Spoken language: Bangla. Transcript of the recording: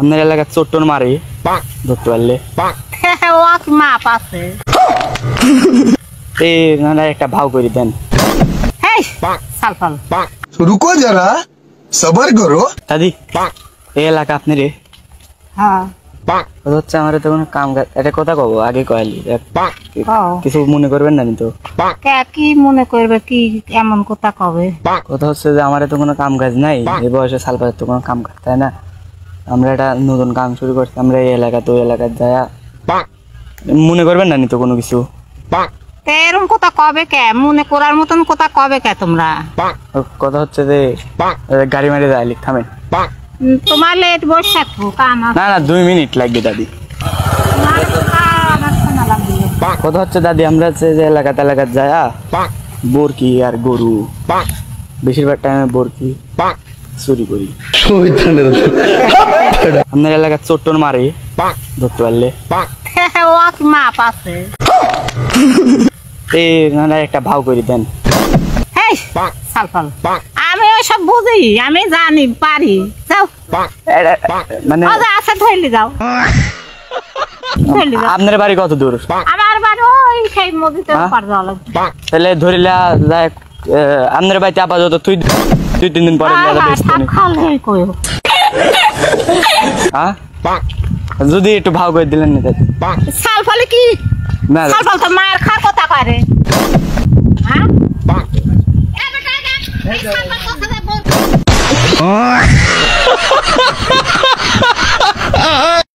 আপনার এলাকার চোট্টর মারে ধরতে পারলে মাপ আছে একটা ভাও করে দেন। रुको जरा सबर करो দাদি এই এলাকা আপনি রে হ্যাঁ হচ্ছে আমার তো কোনো কাম কাজ একটা কথা কব আগে কয়ালি কও। কিছু মনে করবেন না তো কি মনে করবে কি এমন কথা কবে কথা হচ্ছে যে আমার তো কোনো কাম কাজ নাই এই বয়সে সালপাতের তো কোনো কাম কাজ তাই না আমরা একটা নতুন কাম শুরু করছি আমরা এই এলাকা তো এলাকার যায় মনে করবেন না তো কোনো কিছু তে এরকম কথা কবে কে মনে করার মতন কথা কবে কে তোমরা কথা হচ্ছে যে গাড়ি মারি যায় থামেন তোমার লেট বসে থাকবো কাম আছে। না না 2 মিনিট লাগবে দাদি তোমার কাম আছে না লাগবে। কথা হচ্ছে দাদি আমরা হচ্ছে যে এলাকাতে যায় বরকি আর গরু বেশিরভাগ টাইমে বরকি চুরি করি আপনার এলাকার চোট্টর মারে ধরতে পারলে মাপ আছে একটা ভাও করে দেন। আমি ওইসব বুঝি আমি জানি পারি যাও মানে আছে ধরলি যাও ধরলি যাও। আপনার বাড়ি কত দূর? আমার বাড়ি ওই সেই মসজিদে পার যাওয়া লাগবে। তাহলে ধরিলা যায় আপনার বাড়িতে আপাতত তুই 2-3 দিন পরে হ্যাঁ যদি একটু ভাও করে দিলেন না দাদি সাল ফলে কি না সাল ফল তো মায়ের খার কথা করে হ্যাঁ এই বেটা এই সাল ফল কথা বল